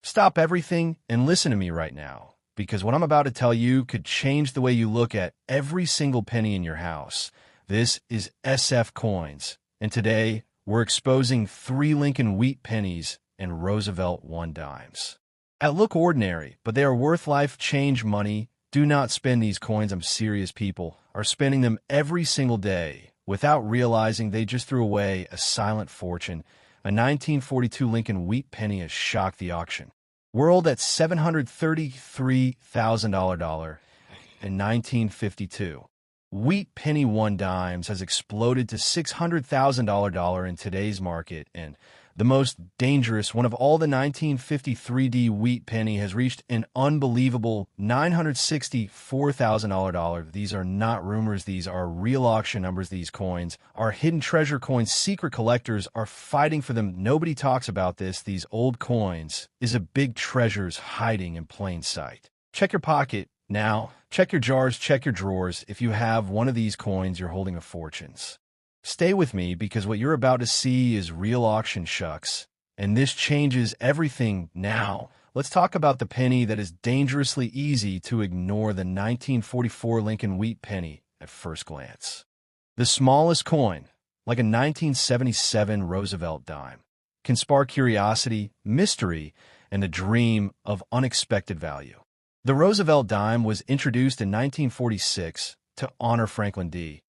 Stop everything and listen to me right now, because what I'm about to tell you could change the way you look at every single penny in your house. This is SF Coins, and today we're exposing 3 Lincoln Wheat Pennies and Roosevelt 1 dimes. That look ordinary, but they are worth life-change money. Do not spend these coins. I'm serious. People are spending them every single day without realizing they just threw away a silent fortune. A 1942 Lincoln Wheat Penny has shocked the auction world at $733,000 in 1952. Wheat Penny 1 dimes has exploded to $600,000 in today's market, and the most dangerous one of all, the 1953 Wheat Penny, has reached an unbelievable $964,000. These are not rumors. These are real auction numbers. These coins are hidden treasure coins. Secret collectors are fighting for them. Nobody talks about this. These old coins is a big treasures hiding in plain sight. Check your pocket now. Check your jars. Check your drawers. If you have one of these coins, you're holding a fortunes. Stay with me, because what you're about to see is real auction shucks, and this changes everything. Now, let's talk about the penny that is dangerously easy to ignore, the 1944 Lincoln Wheat Penny at first glance. The smallest coin, like a 1977 Roosevelt dime, can spark curiosity, mystery, and the dream of unexpected value. The Roosevelt dime was introduced in 1946 to honor Franklin D.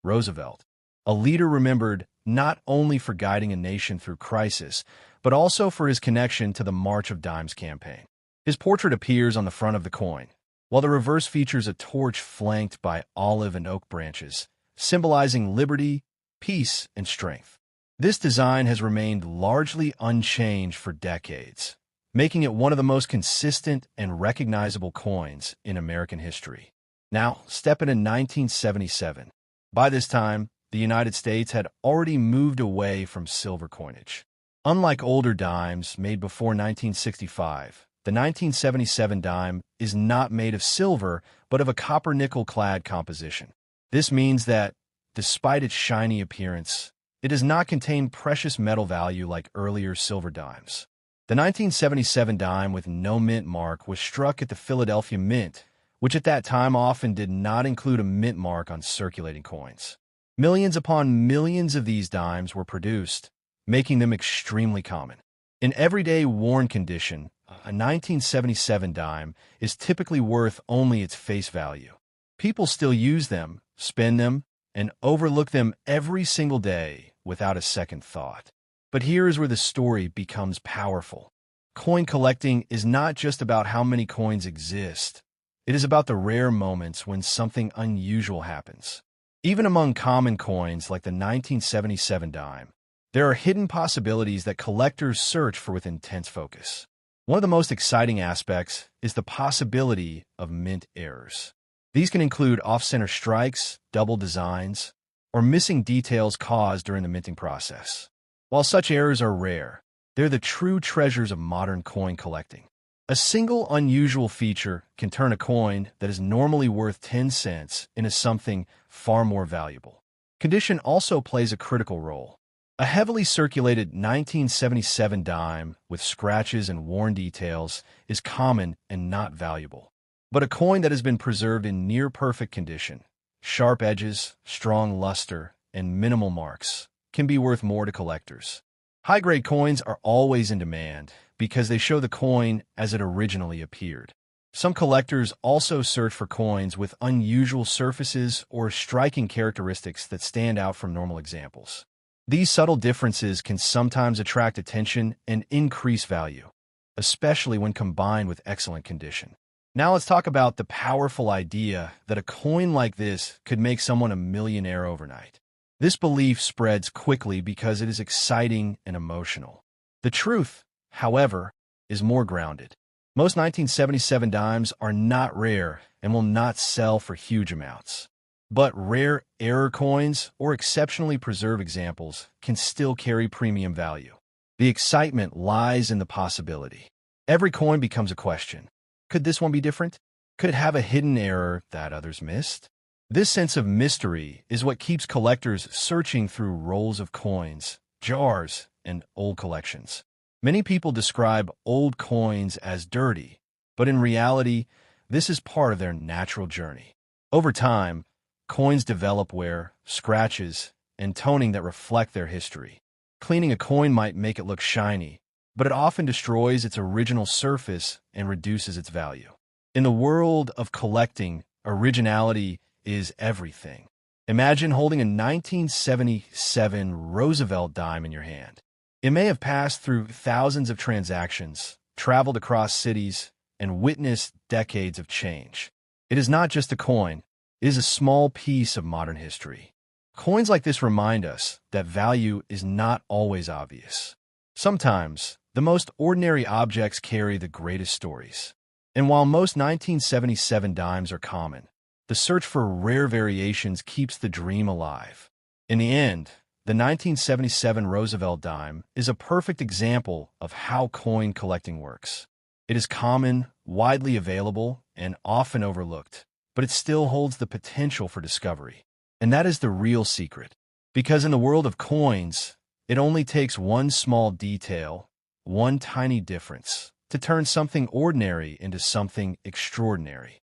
Roosevelt, a leader remembered not only for guiding a nation through crisis, but also for his connection to the March of Dimes campaign. His portrait appears on the front of the coin, while the reverse features a torch flanked by olive and oak branches, symbolizing liberty, peace, and strength. This design has remained largely unchanged for decades, making it one of the most consistent and recognizable coins in American history. Now, step into 1977. By this time, the United States had already moved away from silver coinage. Unlike older dimes made before 1965, the 1977 dime is not made of silver, but of a copper-nickel-clad composition. This means that, despite its shiny appearance, it does not contain precious metal value like earlier silver dimes. The 1977 dime with no mint mark was struck at the Philadelphia Mint, which at that time often did not include a mint mark on circulating coins. Millions upon millions of these dimes were produced, making them extremely common. In everyday worn condition, a 1977 dime is typically worth only its face value. People still use them, spend them, and overlook them every single day without a second thought. But here is where the story becomes powerful. Coin collecting is not just about how many coins exist. It is about the rare moments when something unusual happens. Even among common coins like the 1977 dime, there are hidden possibilities that collectors search for with intense focus. One of the most exciting aspects is the possibility of mint errors. These can include off-center strikes, double designs, or missing details caused during the minting process. While such errors are rare, they're the true treasures of modern coin collecting. A single unusual feature can turn a coin that is normally worth 10 cents into something far more valuable. Condition also plays a critical role. A heavily circulated 1977 dime with scratches and worn details is common and not valuable. But a coin that has been preserved in near-perfect condition, sharp edges, strong luster, and minimal marks, can be worth more to collectors. High-grade coins are always in demand because they show the coin as it originally appeared. Some collectors also search for coins with unusual surfaces or striking characteristics that stand out from normal examples. These subtle differences can sometimes attract attention and increase value, especially when combined with excellent condition. Now let's talk about the powerful idea that a coin like this could make someone a millionaire overnight. This belief spreads quickly because it is exciting and emotional. The truth, however, is more grounded. Most 1977 dimes are not rare and will not sell for huge amounts. But rare error coins or exceptionally preserved examples can still carry premium value. The excitement lies in the possibility. Every coin becomes a question. Could this one be different? Could it have a hidden error that others missed? This sense of mystery is what keeps collectors searching through rolls of coins, jars, and old collections. Many people describe old coins as dirty, but in reality, this is part of their natural journey. Over time, coins develop wear, scratches, and toning that reflect their history. Cleaning a coin might make it look shiny, but it often destroys its original surface and reduces its value. In the world of collecting, originality is everything. Imagine holding a 1977 Roosevelt dime in your hand. It may have passed through thousands of transactions, traveled across cities, and witnessed decades of change. It is not just a coin, it is a small piece of modern history. Coins like this remind us that value is not always obvious. Sometimes, the most ordinary objects carry the greatest stories. And while most 1977 dimes are common, the search for rare variations keeps the dream alive. In the end, the 1977 Roosevelt dime is a perfect example of how coin collecting works. It is common, widely available, and often overlooked, but it still holds the potential for discovery. And that is the real secret. Because in the world of coins, it only takes one small detail, one tiny difference, to turn something ordinary into something extraordinary.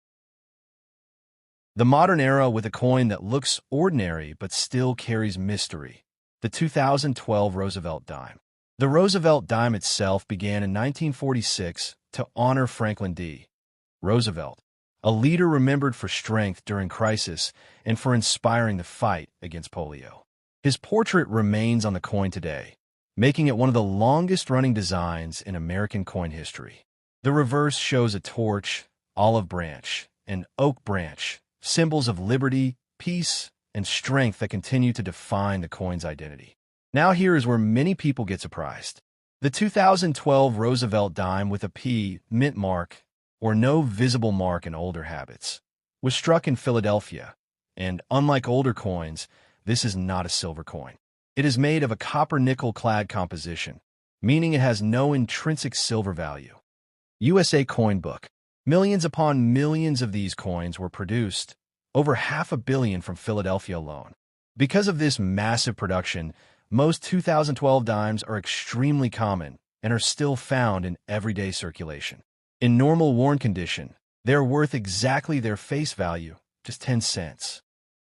The modern era with a coin that looks ordinary but still carries mystery. The 2012 Roosevelt dime. The Roosevelt dime itself began in 1946 to honor Franklin D. Roosevelt, a leader remembered for strength during crisis and for inspiring the fight against polio. His portrait remains on the coin today, making it one of the longest-running designs in American coin history. The reverse shows a torch, olive branch, and oak branch, symbols of liberty, peace, and strength that continue to define the coin's identity. Now here is where many people get surprised. The 2012 Roosevelt dime with a P mint mark, or no visible mark in older habits, was struck in Philadelphia, and unlike older coins, this is not a silver coin. It is made of a copper-nickel clad composition, meaning it has no intrinsic silver value. USA Coin Book. Millions upon millions of these coins were produced, over 500 million from Philadelphia alone. Because of this massive production, most 2012 dimes are extremely common and are still found in everyday circulation. In normal worn condition, they are worth exactly their face value, just 10 cents.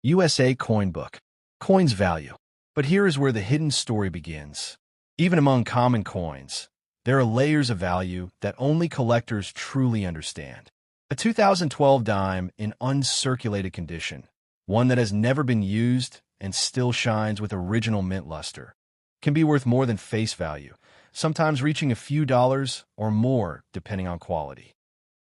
USA Coin Book. Coins value. But here is where the hidden story begins. Even among common coins, there are layers of value that only collectors truly understand. A 2012 dime in uncirculated condition, one that has never been used and still shines with original mint luster, can be worth more than face value, sometimes reaching a few dollars or more depending on quality.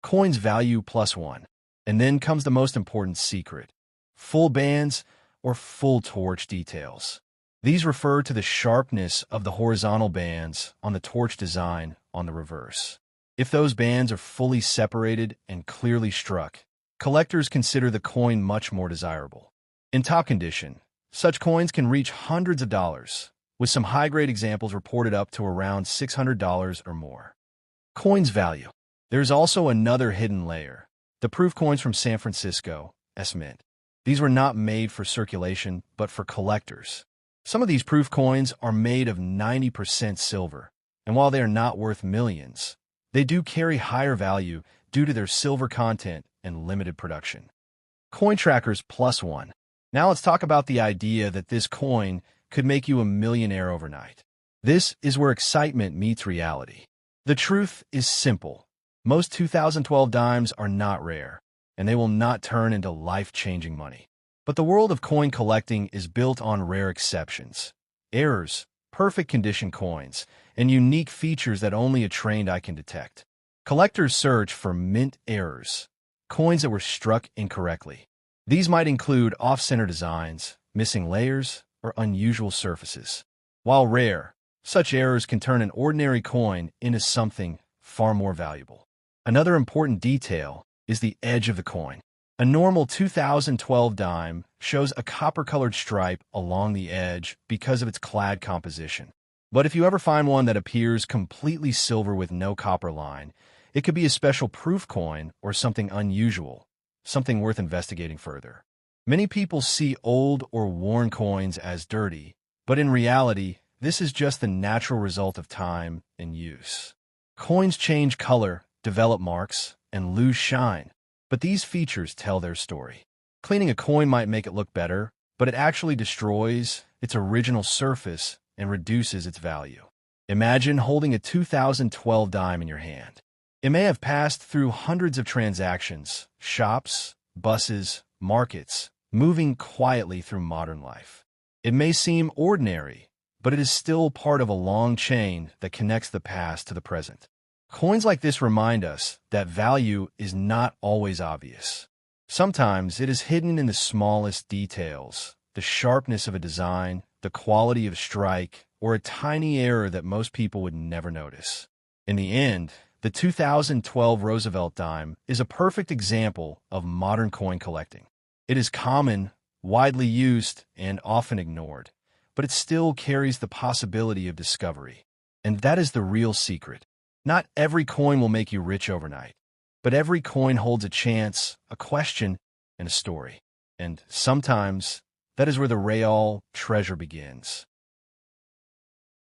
Coins value plus one. And then comes the most important secret: full bands or full torch details. These refer to the sharpness of the horizontal bands on the torch design on the reverse. If those bands are fully separated and clearly struck, collectors consider the coin much more desirable. In top condition, such coins can reach hundreds of dollars, with some high-grade examples reported up to around $600 or more. Coins value. There's also another hidden layer: the proof coins from San Francisco, S-Mint. These were not made for circulation, but for collectors. Some of these proof coins are made of 90% silver, and while they are not worth millions, they do carry higher value due to their silver content and limited production. Coin trackers plus one. Now let's talk about the idea that this coin could make you a millionaire overnight. This is where excitement meets reality. The truth is simple. Most 2012 dimes are not rare, and they will not turn into life-changing money. But the world of coin collecting is built on rare exceptions, errors, perfect condition coins, and unique features that only a trained eye can detect. Collectors search for mint errors, coins that were struck incorrectly. These might include off-center designs, missing layers, or unusual surfaces. While rare, such errors can turn an ordinary coin into something far more valuable. Another important detail is the edge of the coin. A normal 2012 dime shows a copper-colored stripe along the edge because of its clad composition. But if you ever find one that appears completely silver with no copper line, it could be a special proof coin or something unusual, something worth investigating further. Many people see old or worn coins as dirty, but in reality, This is just the natural result of time and use. Coins change color, develop marks, and lose shine, but these features tell their story. Cleaning a coin might make it look better, but it actually destroys its original surface and reduces its value. Imagine holding a 2012 dime in your hand. It may have passed through hundreds of transactions, shops, buses, markets, moving quietly through modern life. It may seem ordinary, but it is still part of a long chain that connects the past to the present. Coins like this remind us that value is not always obvious. Sometimes it is hidden in the smallest details, the sharpness of a design, the quality of a strike, or a tiny error that most people would never notice. In the end, the 2012 Roosevelt dime is a perfect example of modern coin collecting. It is common, widely used, and often ignored, but it still carries the possibility of discovery. And that is the real secret. Not every coin will make you rich overnight, but every coin holds a chance, a question, and a story. And sometimes, that is where the real treasure begins.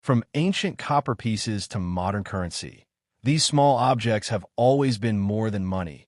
From ancient copper pieces to modern currency, these small objects have always been more than money.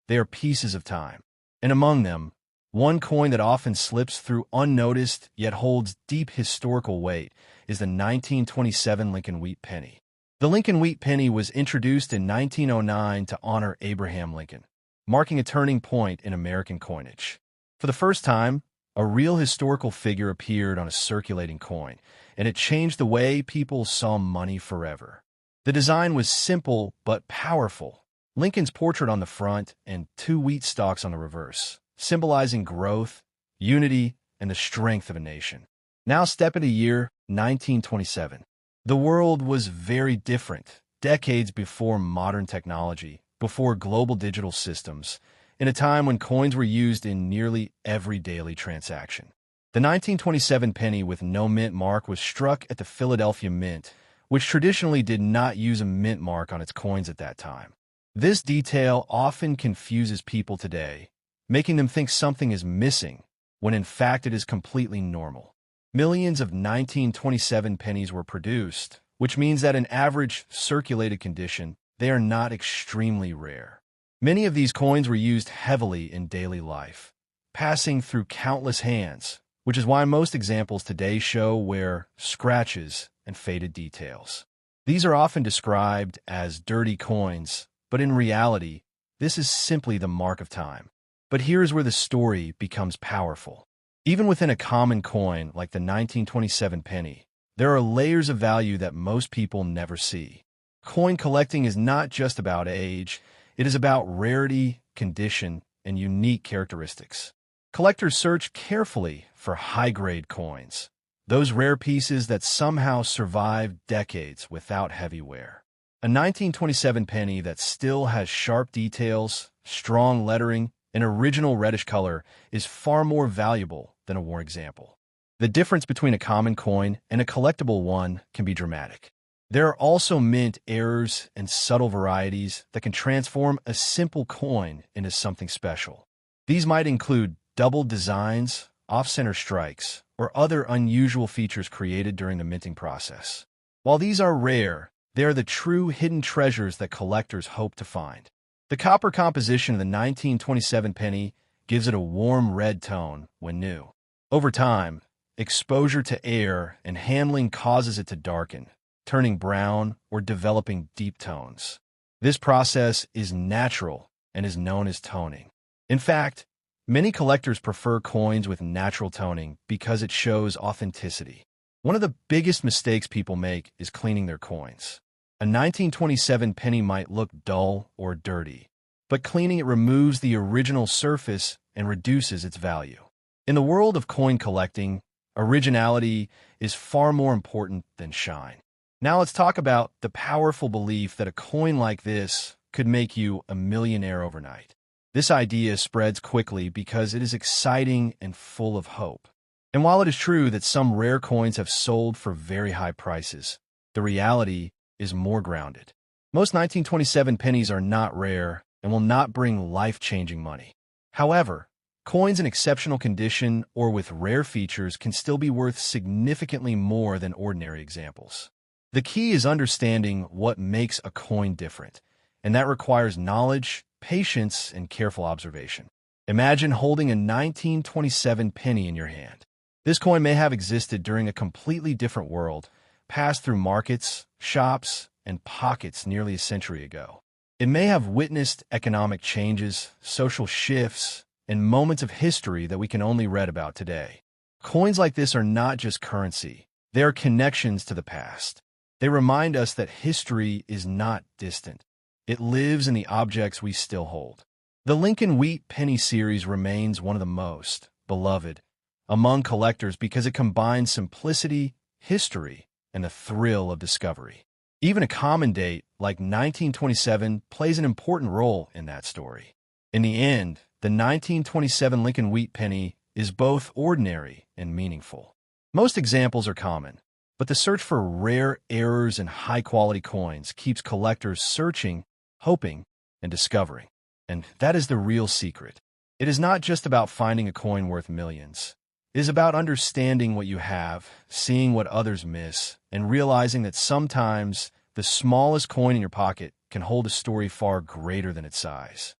They are pieces of time. And among them, one coin that often slips through unnoticed yet holds deep historical weight is the 1927 Lincoln Wheat Penny. The Lincoln Wheat Penny was introduced in 1909 to honor Abraham Lincoln, marking a turning point in American coinage. For the first time, a real historical figure appeared on a circulating coin, and it changed the way people saw money forever. The design was simple but powerful. Lincoln's portrait on the front and two wheat stalks on the reverse, symbolizing growth, unity, and the strength of a nation. Now step into year 1927. The world was very different, decades before modern technology, before global digital systems, in a time when coins were used in nearly every daily transaction. The 1927 penny with no mint mark was struck at the Philadelphia Mint, which traditionally did not use a mint mark on its coins at that time. This detail often confuses people today, making them think something is missing, when in fact it is completely normal. Millions of 1927 pennies were produced, which means that in average circulated condition, they are not extremely rare. Many of these coins were used heavily in daily life, passing through countless hands, which is why most examples today show wear scratches and faded details. These are often described as dirty coins, but in reality, this is simply the mark of time. But here's where the story becomes powerful. Even within a common coin like the 1927 penny, there are layers of value that most people never see. Coin collecting is not just about age, it is about rarity, condition, and unique characteristics. Collectors search carefully for high-grade coins, those rare pieces that somehow survive decades without heavy wear. A 1927 penny that still has sharp details, strong lettering, and original reddish color is far more valuable than a worn example. The difference between a common coin and a collectible one can be dramatic. There are also mint errors and subtle varieties that can transform a simple coin into something special. These might include double designs, off-center strikes, or other unusual features created during the minting process. While these are rare, they are the true hidden treasures that collectors hope to find. The copper composition of the 1927 penny gives it a warm red tone when new. Over time, exposure to air and handling causes it to darken, turning brown or developing deep tones. This process is natural and is known as toning. In fact, many collectors prefer coins with natural toning because it shows authenticity. One of the biggest mistakes people make is cleaning their coins. A 1927 penny might look dull or dirty, but cleaning it removes the original surface and reduces its value. In the world of coin collecting, originality is far more important than shine. Now let's talk about the powerful belief that a coin like this could make you a millionaire overnight. This idea spreads quickly because it is exciting and full of hope. And while it is true that some rare coins have sold for very high prices, the reality is more grounded. Most 1927 pennies are not rare and will not bring life-changing money. However, Coins in exceptional condition or with rare features can still be worth significantly more than ordinary examples. The key is understanding what makes a coin different, and that requires knowledge, patience, and careful observation. Imagine holding a 1927 penny in your hand. This coin may have existed during a completely different world, passed through markets, shops, and pockets nearly a century ago. It may have witnessed economic changes, social shifts, and moments of history that we can only read about today. Coins like this are not just currency. They are connections to the past. They remind us that history is not distant. It lives in the objects we still hold. The Lincoln Wheat Penny series remains one of the most beloved among collectors because it combines simplicity, history, and the thrill of discovery. Even a common date like 1927 plays an important role in that story. In the end, the 1927 Lincoln Wheat Penny is both ordinary and meaningful. Most examples are common, but the search for rare errors and high-quality coins keeps collectors searching, hoping, and discovering. And that is the real secret. It is not just about finding a coin worth millions. It is about understanding what you have, seeing what others miss, and realizing that sometimes the smallest coin in your pocket can hold a story far greater than its size.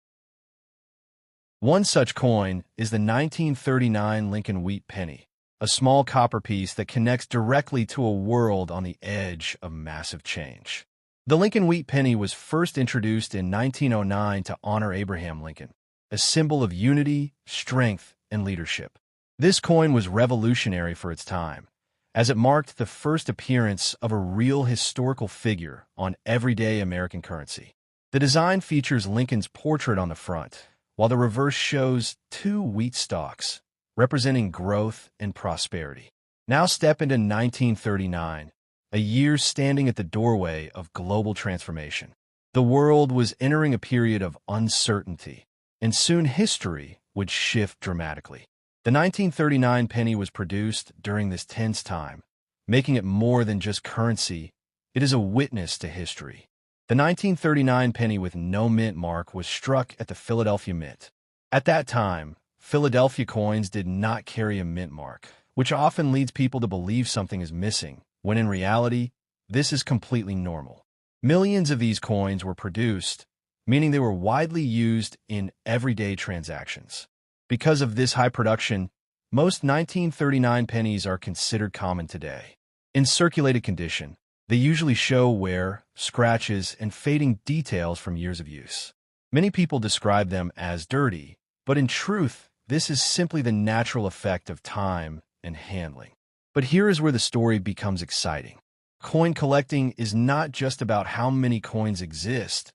One such coin is the 1939 Lincoln Wheat Penny, a small copper piece that connects directly to a world on the edge of massive change. The Lincoln Wheat Penny was first introduced in 1909 to honor Abraham Lincoln, a symbol of unity, strength, and leadership. This coin was revolutionary for its time, as it marked the first appearance of a real historical figure on everyday American currency. The design features Lincoln's portrait on the front, while the reverse shows two wheat stalks, representing growth and prosperity. Now step into 1939, a year standing at the doorway of global transformation. The world was entering a period of uncertainty, and soon history would shift dramatically. The 1939 penny was produced during this tense time, making it more than just currency. It is a witness to history. The 1939 penny with no mint mark was struck at the Philadelphia Mint. At that time, Philadelphia coins did not carry a mint mark, which often leads people to believe something is missing, when in reality, this is completely normal. Millions of these coins were produced, meaning they were widely used in everyday transactions. Because of this high production, most 1939 pennies are considered common today. In circulated condition, they usually show wear, scratches, and fading details from years of use. Many people describe them as dirty, but in truth, this is simply the natural effect of time and handling. But here is where the story becomes exciting. Coin collecting is not just about how many coins exist.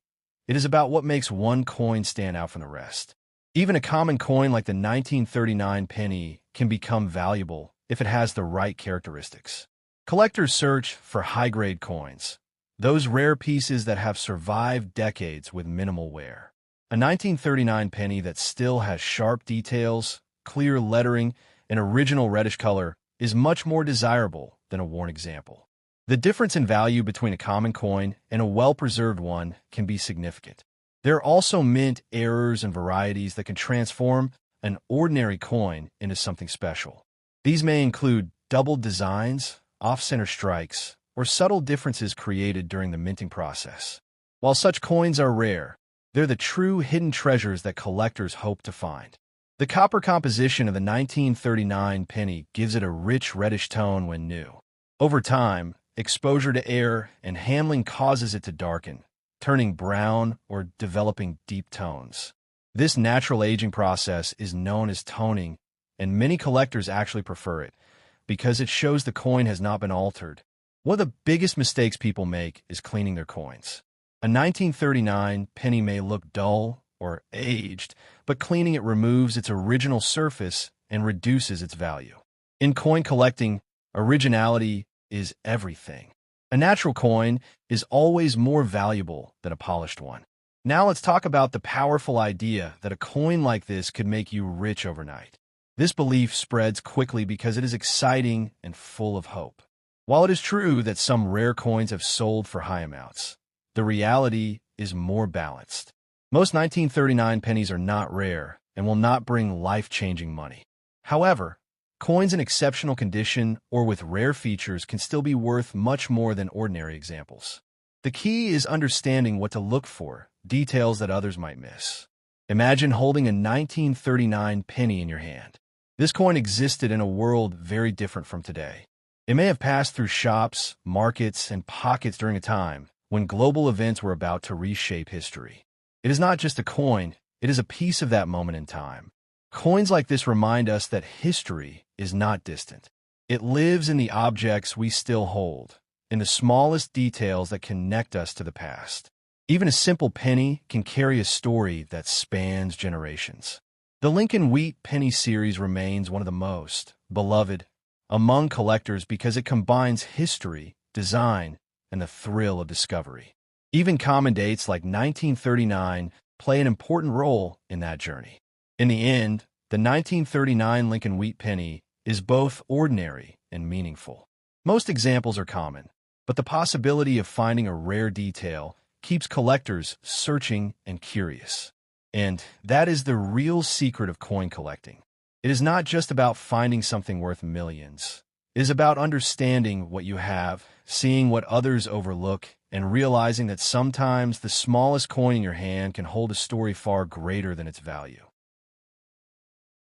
It is about what makes one coin stand out from the rest. Even a common coin like the 1939 penny can become valuable if it has the right characteristics. Collectors search for high-grade coins, those rare pieces that have survived decades with minimal wear. A 1939 penny that still has sharp details, clear lettering, and original reddish color is much more desirable than a worn example. The difference in value between a common coin and a well-preserved one can be significant. There are also mint errors and varieties that can transform an ordinary coin into something special. These may include doubled designs, off-center strikes, or subtle differences created during the minting process. While such coins are rare, they're the true hidden treasures that collectors hope to find. The copper composition of the 1939 penny gives it a rich reddish tone when new. Over time, exposure to air and handling causes it to darken, turning brown or developing deep tones. This natural aging process is known as toning, and many collectors actually prefer it because it shows the coin has not been altered. One of the biggest mistakes people make is cleaning their coins. A 1939 penny may look dull or aged, but cleaning it removes its original surface and reduces its value. In coin collecting, originality is everything. A natural coin is always more valuable than a polished one. Now let's talk about the powerful idea that a coin like this could make you rich overnight. This belief spreads quickly because it is exciting and full of hope. While it is true that some rare coins have sold for high amounts, the reality is more balanced. Most 1939 pennies are not rare, and will not bring life-changing money. However, coins in exceptional condition or with rare features can still be worth much more than ordinary examples. The key is understanding what to look for, details that others might miss. Imagine holding a 1939 penny in your hand. This coin existed in a world very different from today. It may have passed through shops, markets, and pockets during a time when global events were about to reshape history. It is not just a coin, it is a piece of that moment in time. Coins like this remind us that history is not distant. It lives in the objects we still hold, in the smallest details that connect us to the past. Even a simple penny can carry a story that spans generations. The Lincoln Wheat Penny series remains one of the most beloved among collectors because it combines history, design, and the thrill of discovery. Even common dates like 1939 play an important role in that journey. In the end, the 1939 Lincoln Wheat Penny is both ordinary and meaningful. Most examples are common, but the possibility of finding a rare detail keeps collectors searching and curious. And that is the real secret of coin collecting. It is not just about finding something worth millions. It is about understanding what you have, seeing what others overlook, and realizing that sometimes the smallest coin in your hand can hold a story far greater than its value.